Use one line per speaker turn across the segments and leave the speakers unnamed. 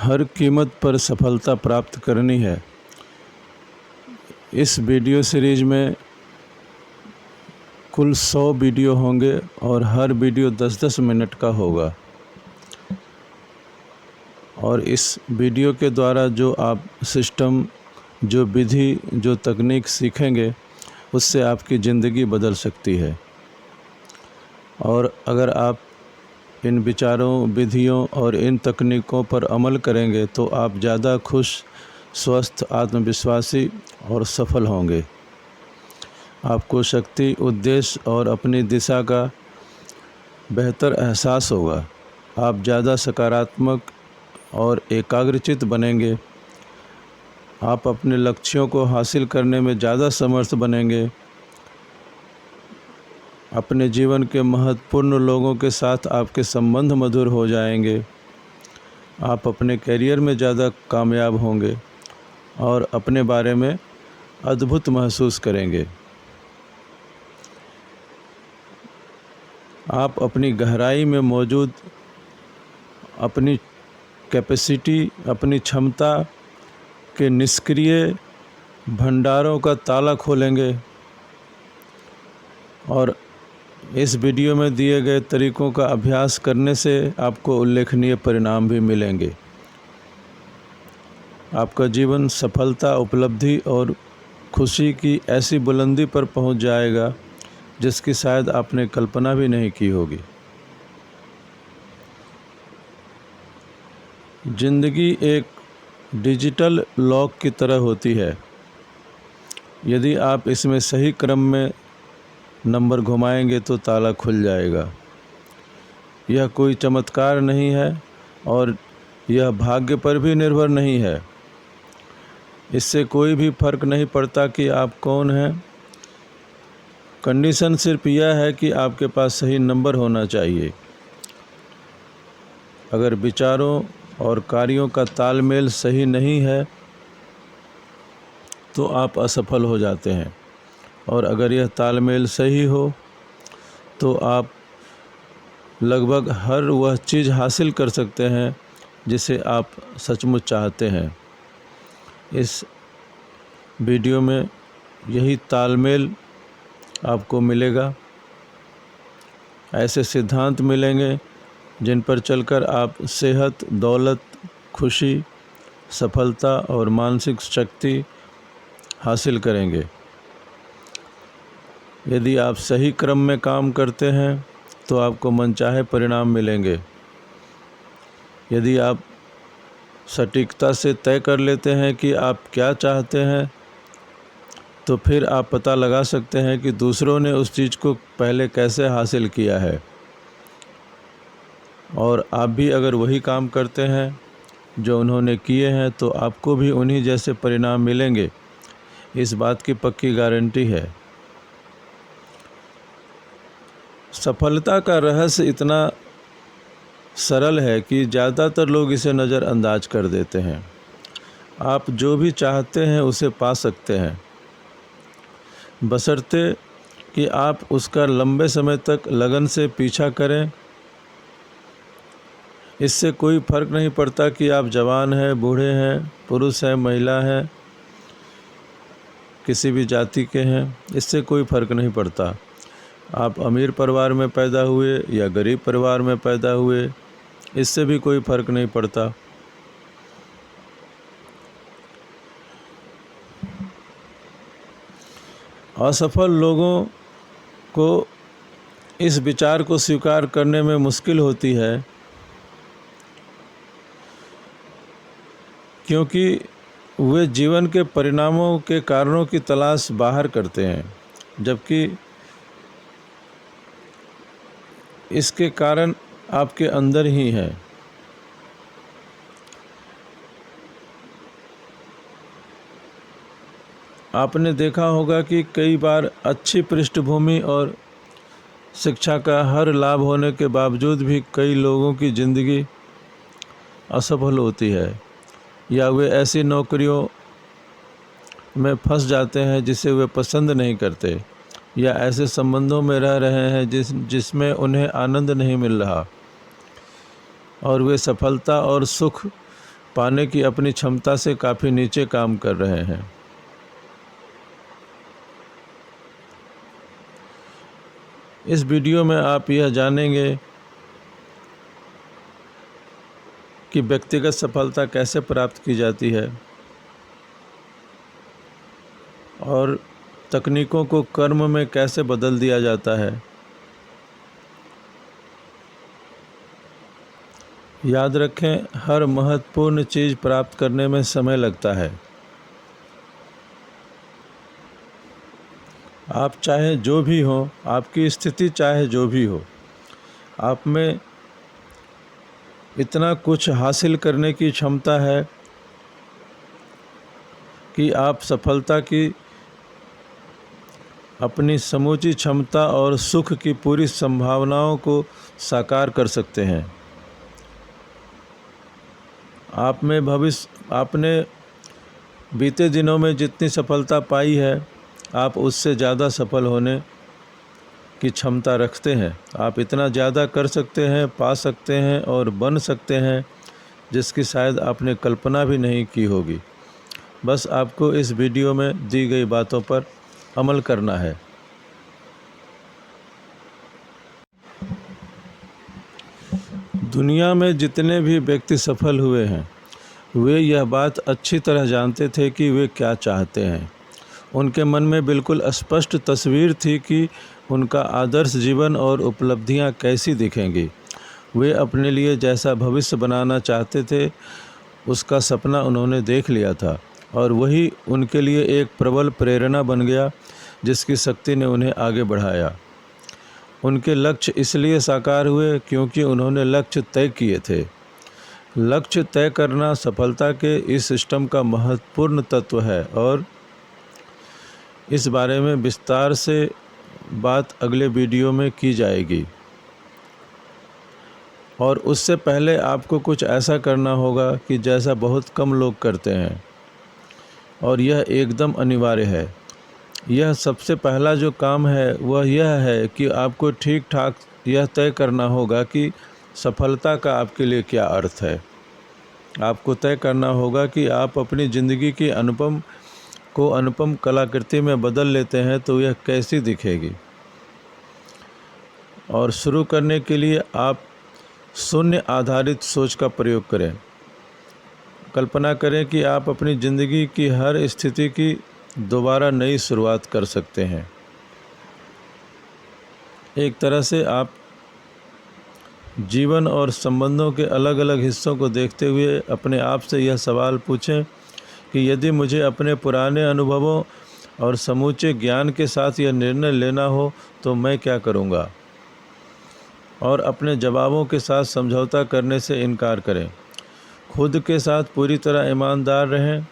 हर कीमत पर सफलता प्राप्त करनी है। इस वीडियो सीरीज में कुल 100 वीडियो होंगे और हर वीडियो 10-10 मिनट का होगा। और इस वीडियो के द्वारा जो आप सिस्टम, जो विधि, जो तकनीक सीखेंगे, उससे आपकी ज़िंदगी बदल सकती है। और अगर आप इन विचारों, विधियों और इन तकनीकों पर अमल करेंगे तो आप ज़्यादा खुश, स्वस्थ, आत्मविश्वासी और सफल होंगे। आपको शक्ति, उद्देश्य और अपनी दिशा का बेहतर एहसास होगा। आप ज़्यादा सकारात्मक और एकाग्रचित्त बनेंगे। आप अपने लक्ष्यों को हासिल करने में ज़्यादा समर्थ बनेंगे। अपने जीवन के महत्वपूर्ण लोगों के साथ आपके संबंध मधुर हो जाएंगे। आप अपने करियर में ज़्यादा कामयाब होंगे और अपने बारे में अद्भुत महसूस करेंगे। आप अपनी गहराई में मौजूद अपनी कैपेसिटी, अपनी क्षमता के निष्क्रिय भंडारों का ताला खोलेंगे और इस वीडियो में दिए गए तरीकों का अभ्यास करने से आपको उल्लेखनीय परिणाम भी मिलेंगे। आपका जीवन सफलता, उपलब्धि और खुशी की ऐसी बुलंदी पर पहुंच जाएगा जिसकी शायद आपने कल्पना भी नहीं की होगी। ज़िंदगी एक डिजिटल लॉक की तरह होती है। यदि आप इसमें सही क्रम में नंबर घुमाएंगे तो ताला खुल जाएगा। यह कोई चमत्कार नहीं है और यह भाग्य पर भी निर्भर नहीं है। इससे कोई भी फर्क नहीं पड़ता कि आप कौन हैं। कंडीशन सिर्फ यह है कि आपके पास सही नंबर होना चाहिए। अगर विचारों और कार्यों का तालमेल सही नहीं है तो आप असफल हो जाते हैं, और अगर यह तालमेल सही हो तो आप लगभग हर वह चीज़ हासिल कर सकते हैं जिसे आप सचमुच चाहते हैं। इस वीडियो में यही तालमेल आपको मिलेगा। ऐसे सिद्धांत मिलेंगे जिन पर चलकर आप सेहत, दौलत, खुशी, सफलता और मानसिक शक्ति हासिल करेंगे। यदि आप सही क्रम में काम करते हैं तो आपको मनचाहे परिणाम मिलेंगे। यदि आप सटीकता से तय कर लेते हैं कि आप क्या चाहते हैं तो फिर आप पता लगा सकते हैं कि दूसरों ने उस चीज़ को पहले कैसे हासिल किया है, और आप भी अगर वही काम करते हैं जो उन्होंने किए हैं तो आपको भी उन्हीं जैसे परिणाम मिलेंगे। इस बात की पक्की गारंटी है। सफलता का रहस्य इतना सरल है कि ज़्यादातर लोग इसे नज़रअंदाज कर देते हैं। आप जो भी चाहते हैं उसे पा सकते हैं, बशर्ते कि आप उसका लंबे समय तक लगन से पीछा करें। इससे कोई फ़र्क नहीं पड़ता कि आप जवान हैं, बूढ़े हैं, पुरुष हैं, महिला हैं, किसी भी जाति के हैं। इससे कोई फ़र्क नहीं पड़ता। आप अमीर परिवार में पैदा हुए या गरीब परिवार में पैदा हुए, इससे भी कोई फ़र्क नहीं पड़ता। असफल लोगों को इस विचार को स्वीकार करने में मुश्किल होती है, क्योंकि वे जीवन के परिणामों के कारणों की तलाश बाहर करते हैं, जबकि इसके कारण आपके अंदर ही है। आपने देखा होगा कि कई बार अच्छी पृष्ठभूमि और शिक्षा का हर लाभ होने के बावजूद भी कई लोगों की ज़िंदगी असफल होती है, या वे ऐसी नौकरियों में फंस जाते हैं जिसे वे पसंद नहीं करते, या ऐसे संबंधों में रह रहे हैं जिसमें उन्हें आनंद नहीं मिल रहा, और वे सफलता और सुख पाने की अपनी क्षमता से काफ़ी नीचे काम कर रहे हैं। इस वीडियो में आप यह जानेंगे कि व्यक्तिगत सफलता कैसे प्राप्त की जाती है और तकनीकों को कर्म में कैसे बदल दिया जाता है। याद रखें, हर महत्वपूर्ण चीज़ प्राप्त करने में समय लगता है। आप चाहे जो भी हो, आपकी स्थिति चाहे जो भी हो, आप में इतना कुछ हासिल करने की क्षमता है कि आप सफलता की अपनी समूची क्षमता और सुख की पूरी संभावनाओं को साकार कर सकते हैं। आपने बीते दिनों में जितनी सफलता पाई है, आप उससे ज़्यादा सफल होने की क्षमता रखते हैं। आप इतना ज़्यादा कर सकते हैं, पा सकते हैं और बन सकते हैं जिसकी शायद आपने कल्पना भी नहीं की होगी। बस आपको इस वीडियो में दी गई बातों पर अमल करना है। दुनिया में जितने भी व्यक्ति सफल हुए हैं, वे यह बात अच्छी तरह जानते थे कि वे क्या चाहते हैं। उनके मन में बिल्कुल स्पष्ट तस्वीर थी कि उनका आदर्श जीवन और उपलब्धियां कैसी दिखेंगी। वे अपने लिए जैसा भविष्य बनाना चाहते थे, उसका सपना उन्होंने देख लिया था और वही उनके लिए एक प्रबल प्रेरणा बन गया, जिसकी शक्ति ने उन्हें आगे बढ़ाया। उनके लक्ष्य इसलिए साकार हुए क्योंकि उन्होंने लक्ष्य तय किए थे। लक्ष्य तय करना सफलता के इस सिस्टम का महत्वपूर्ण तत्व है और इस बारे में विस्तार से बात अगले वीडियो में की जाएगी। और उससे पहले आपको कुछ ऐसा करना होगा कि जैसा बहुत कम लोग करते हैं, और यह एकदम अनिवार्य है। यह सबसे पहला जो काम है वह यह है कि आपको ठीक ठाक यह तय करना होगा कि सफलता का आपके लिए क्या अर्थ है। आपको तय करना होगा कि आप अपनी ज़िंदगी की अनुपम कलाकृति में बदल लेते हैं तो यह कैसी दिखेगी। और शुरू करने के लिए आप शून्य आधारित सोच का प्रयोग करें। कल्पना करें कि आप अपनी ज़िंदगी की हर स्थिति की दोबारा नई शुरुआत कर सकते हैं। एक तरह से आप जीवन और संबंधों के अलग अलग हिस्सों को देखते हुए अपने आप से यह सवाल पूछें कि यदि मुझे अपने पुराने अनुभवों और समूचे ज्ञान के साथ यह निर्णय लेना हो तो मैं क्या करूँगा। और अपने जवाबों के साथ समझौता करने से इनकार करें। खुद के साथ पूरी तरह ईमानदार रहें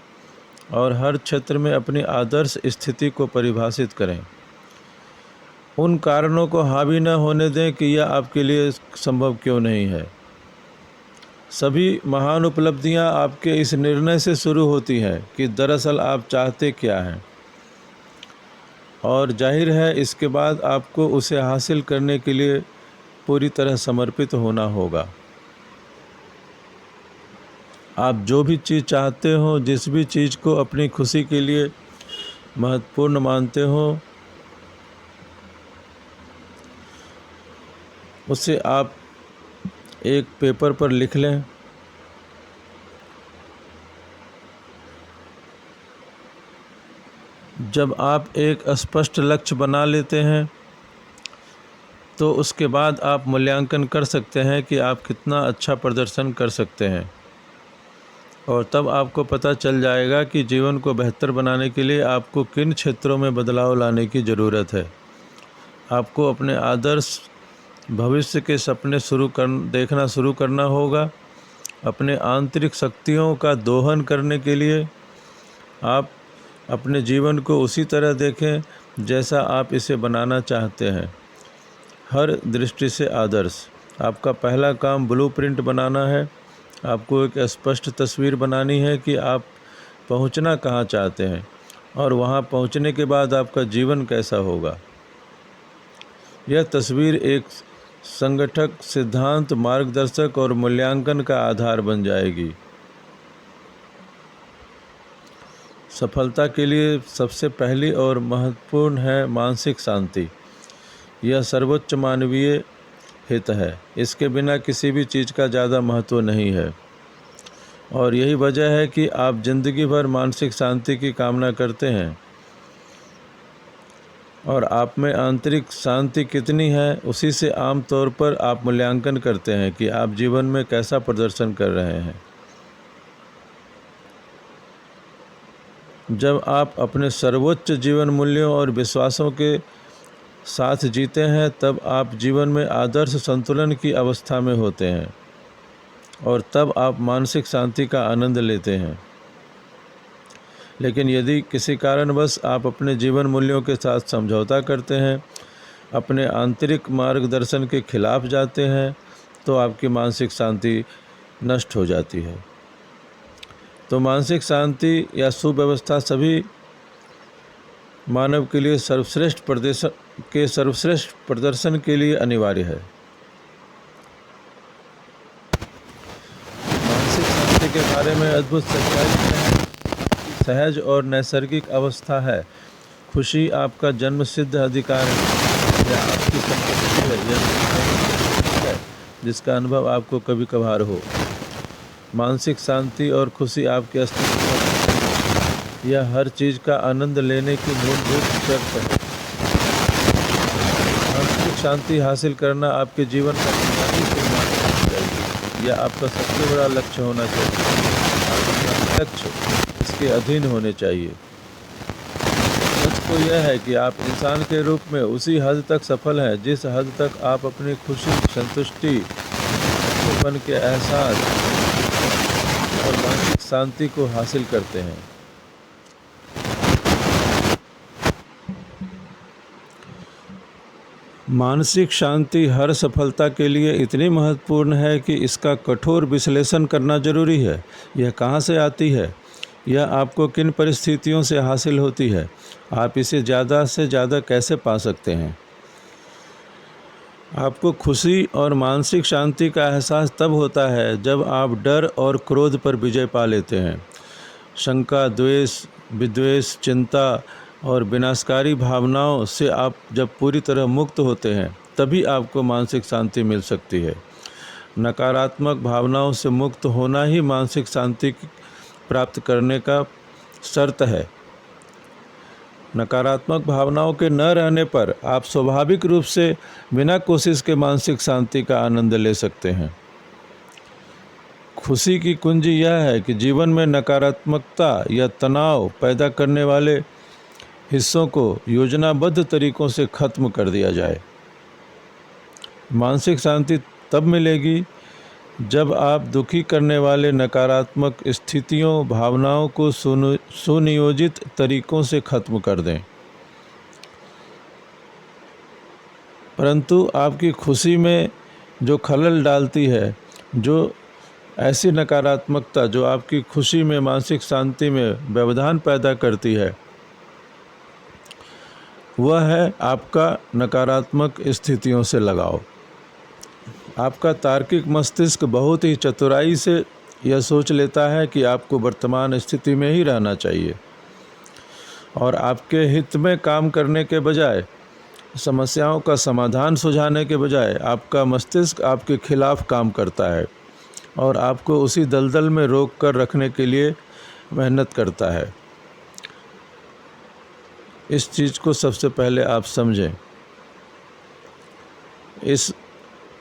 और हर क्षेत्र में अपनी आदर्श स्थिति को परिभाषित करें। उन कारणों को हावी न होने दें कि यह आपके लिए संभव क्यों नहीं है। सभी महान उपलब्धियां आपके इस निर्णय से शुरू होती हैं कि दरअसल आप चाहते क्या हैं, और जाहिर है इसके बाद आपको उसे हासिल करने के लिए पूरी तरह समर्पित होना होगा। आप जो भी चीज़ चाहते हो, जिस भी चीज़ को अपनी खुशी के लिए महत्वपूर्ण मानते हो, उसे आप एक पेपर पर लिख लें। जब आप एक स्पष्ट लक्ष्य बना लेते हैं तो उसके बाद आप मूल्यांकन कर सकते हैं कि आप कितना अच्छा प्रदर्शन कर सकते हैं, और तब आपको पता चल जाएगा कि जीवन को बेहतर बनाने के लिए आपको किन क्षेत्रों में बदलाव लाने की ज़रूरत है। आपको अपने आदर्श भविष्य के सपने देखना शुरू करना होगा। अपने आंतरिक शक्तियों का दोहन करने के लिए आप अपने जीवन को उसी तरह देखें जैसा आप इसे बनाना चाहते हैं। हर दृष्टि से आदर्श। आपका पहला काम ब्लूप्रिंट बनाना है। आपको एक स्पष्ट तस्वीर बनानी है कि आप पहुंचना कहां चाहते हैं और वहां पहुंचने के बाद आपका जीवन कैसा होगा। यह तस्वीर एक संगठक, सिद्धांत, मार्गदर्शक और मूल्यांकन का आधार बन जाएगी। सफलता के लिए सबसे पहली और महत्वपूर्ण है मानसिक शांति। यह सर्वोच्च मानवीय हित है। इसके बिना किसी भी चीज़ का ज़्यादा महत्व नहीं है। और यही वजह है कि आप जिंदगी भर मानसिक शांति की कामना करते हैं। और आप में आंतरिक शांति कितनी है, उसी से आम तौर पर आप मूल्यांकन करते हैं कि आप जीवन में कैसा प्रदर्शन कर रहे हैं। जब आप अपने सर्वोच्च जीवन मूल्यों और विश्वासों के साथ जीते हैं, तब आप जीवन में आदर्श संतुलन की अवस्था में होते हैं और तब आप मानसिक शांति का आनंद लेते हैं। लेकिन यदि किसी कारणवश आप अपने जीवन मूल्यों के साथ समझौता करते हैं, अपने आंतरिक मार्गदर्शन के खिलाफ जाते हैं, तो आपकी मानसिक शांति नष्ट हो जाती है। तो मानसिक शांति या सुव्यवस्था सभी मानव के लिए सर्वश्रेष्ठ प्रदर्शन के लिए अनिवार्य है। मानसिक शांति के बारे में अद्भुत सच्चाई है, सहज और नैसर्गिक अवस्था है। खुशी आपका जन्मसिद्ध अधिकार है या आपकी संपत्ति है जिसका अनुभव आपको कभी कभार हो। मानसिक शांति और खुशी आपके अस्तित्व, यह हर चीज़ का आनंद लेने की मूलभूत शर्त है। मानसिक शांति हासिल करना आपके जीवन का बुनियादी निर्माण होना चाहिए। यह आपका सबसे बड़ा लक्ष्य होना चाहिए। आपका लक्ष्य इसके अधीन होने चाहिए। सच तो यह है कि आप इंसान के रूप में उसी हद तक सफल हैं जिस हद तक आप अपनी खुशी, संतुष्टि, अपनेपन के एहसास और मानसिक शांति को हासिल करते हैं। मानसिक शांति हर सफलता के लिए इतनी महत्वपूर्ण है कि इसका कठोर विश्लेषण करना जरूरी है। यह कहाँ से आती है? यह आपको किन परिस्थितियों से हासिल होती है? आप इसे ज़्यादा से ज़्यादा कैसे पा सकते हैं? आपको खुशी और मानसिक शांति का एहसास तब होता है जब आप डर और क्रोध पर विजय पा लेते हैं। शंका, द्वेष, विद्वेष, चिंता और विनाशकारी भावनाओं से आप जब पूरी तरह मुक्त होते हैं, तभी आपको मानसिक शांति मिल सकती है। नकारात्मक भावनाओं से मुक्त होना ही मानसिक शांति प्राप्त करने का शर्त है। नकारात्मक भावनाओं के न रहने पर आप स्वाभाविक रूप से बिना कोशिश के मानसिक शांति का आनंद ले सकते हैं। खुशी की कुंजी यह है कि जीवन में नकारात्मकता या तनाव पैदा करने वाले हिस्सों को योजनाबद्ध तरीकों से खत्म कर दिया जाए। मानसिक शांति तब मिलेगी जब आप दुखी करने वाले नकारात्मक स्थितियों, भावनाओं को सुनियोजित तरीकों से खत्म कर दें। परंतु आपकी खुशी में जो खलल डालती है, जो ऐसी नकारात्मकता जो आपकी खुशी में, मानसिक शांति में व्यवधान पैदा करती है, वह है आपका नकारात्मक स्थितियों से लगाव। आपका तार्किक मस्तिष्क बहुत ही चतुराई से यह सोच लेता है कि आपको वर्तमान स्थिति में ही रहना चाहिए और आपके हित में काम करने के बजाय, समस्याओं का समाधान सुझाने के बजाय, आपका मस्तिष्क आपके खिलाफ काम करता है और आपको उसी दलदल में रोक कर रखने के लिए मेहनत करता है। इस चीज़ को सबसे पहले आप समझें।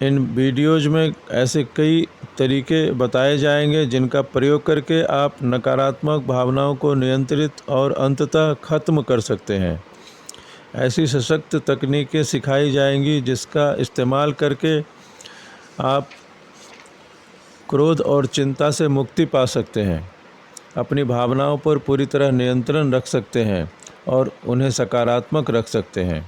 इन वीडियोज में ऐसे कई तरीके बताए जाएंगे जिनका प्रयोग करके आप नकारात्मक भावनाओं को नियंत्रित और अंततः ख़त्म कर सकते हैं। ऐसी सशक्त तकनीकें सिखाई जाएंगी जिसका इस्तेमाल करके आप क्रोध और चिंता से मुक्ति पा सकते हैं, अपनी भावनाओं पर पूरी तरह नियंत्रण रख सकते हैं और उन्हें सकारात्मक रख सकते हैं।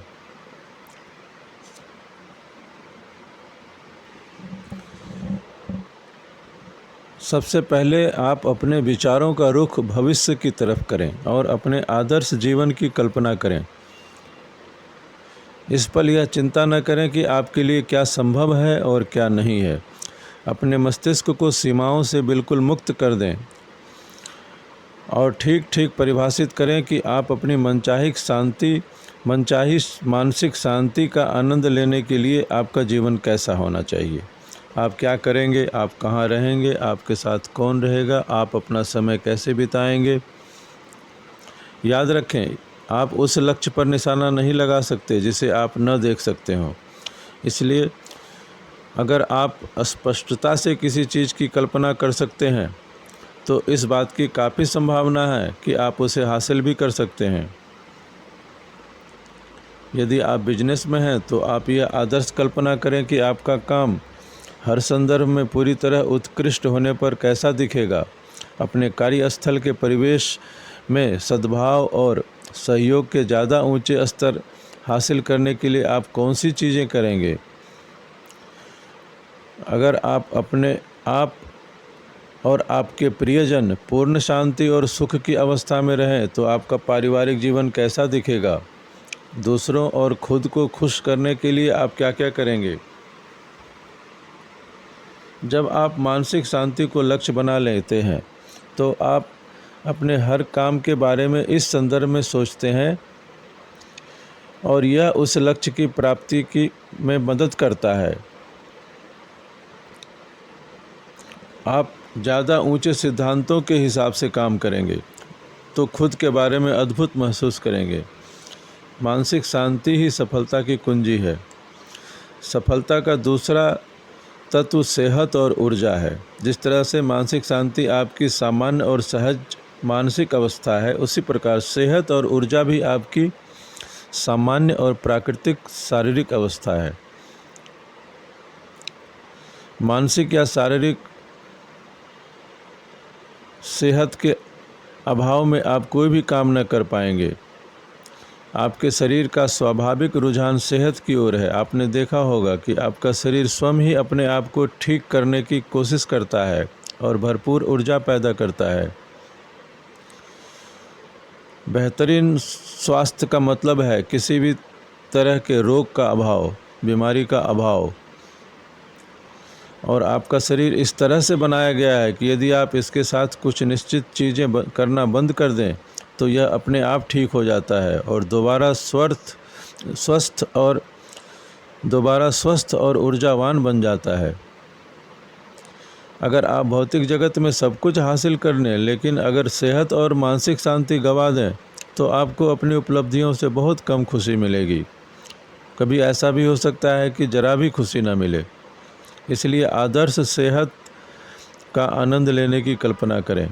सबसे पहले आप अपने विचारों का रुख भविष्य की तरफ करें और अपने आदर्श जीवन की कल्पना करें। इस पल यह चिंता न करें कि आपके लिए क्या संभव है और क्या नहीं है। अपने मस्तिष्क को सीमाओं से बिल्कुल मुक्त कर दें और ठीक ठीक परिभाषित करें कि आप अपनी मनचाही मानसिक शांति का आनंद लेने के लिए आपका जीवन कैसा होना चाहिए। आप क्या करेंगे, आप कहाँ रहेंगे, आपके साथ कौन रहेगा, आप अपना समय कैसे बिताएंगे। याद रखें, आप उस लक्ष्य पर निशाना नहीं लगा सकते जिसे आप न देख सकते हों। इसलिए अगर आप स्पष्टता से किसी चीज़ की कल्पना कर सकते हैं तो इस बात की काफ़ी संभावना है कि आप उसे हासिल भी कर सकते हैं। यदि आप बिजनेस में हैं तो आप यह आदर्श कल्पना करें कि आपका काम हर संदर्भ में पूरी तरह उत्कृष्ट होने पर कैसा दिखेगा। अपने कार्यस्थल के परिवेश में सद्भाव और सहयोग के ज़्यादा ऊंचे स्तर हासिल करने के लिए आप कौन सी चीज़ें करेंगे। अगर आप और आपके प्रियजन पूर्ण शांति और सुख की अवस्था में रहें तो आपका पारिवारिक जीवन कैसा दिखेगा। दूसरों और खुद को खुश करने के लिए आप क्या क्या करेंगे। जब आप मानसिक शांति को लक्ष्य बना लेते हैं तो आप अपने हर काम के बारे में इस संदर्भ में सोचते हैं और यह उस लक्ष्य की प्राप्ति में मदद करता है। आप ज़्यादा ऊंचे सिद्धांतों के हिसाब से काम करेंगे तो खुद के बारे में अद्भुत महसूस करेंगे। मानसिक शांति ही सफलता की कुंजी है। सफलता का दूसरा तत्व सेहत और ऊर्जा है। जिस तरह से मानसिक शांति आपकी सामान्य और सहज मानसिक अवस्था है, उसी प्रकार सेहत और ऊर्जा भी आपकी सामान्य और प्राकृतिक शारीरिक अवस्था है। मानसिक या शारीरिक सेहत के अभाव में आप कोई भी काम न कर पाएंगे। आपके शरीर का स्वाभाविक रुझान सेहत की ओर है। आपने देखा होगा कि आपका शरीर स्वयं ही अपने आप को ठीक करने की कोशिश करता है और भरपूर ऊर्जा पैदा करता है। बेहतरीन स्वास्थ्य का मतलब है किसी भी तरह के रोग का अभाव, बीमारी का अभाव। और आपका शरीर इस तरह से बनाया गया है कि यदि आप इसके साथ कुछ निश्चित चीज़ें करना बंद कर दें तो यह अपने आप ठीक हो जाता है और दोबारा स्वस्थ और ऊर्जावान बन जाता है। अगर आप भौतिक जगत में सब कुछ हासिल कर लें लेकिन अगर सेहत और मानसिक शांति गंवा दें तो आपको अपनी उपलब्धियों से बहुत कम खुशी मिलेगी। कभी ऐसा भी हो सकता है कि जरा भी खुशी न मिले। इसलिए आदर्श सेहत का आनंद लेने की कल्पना करें।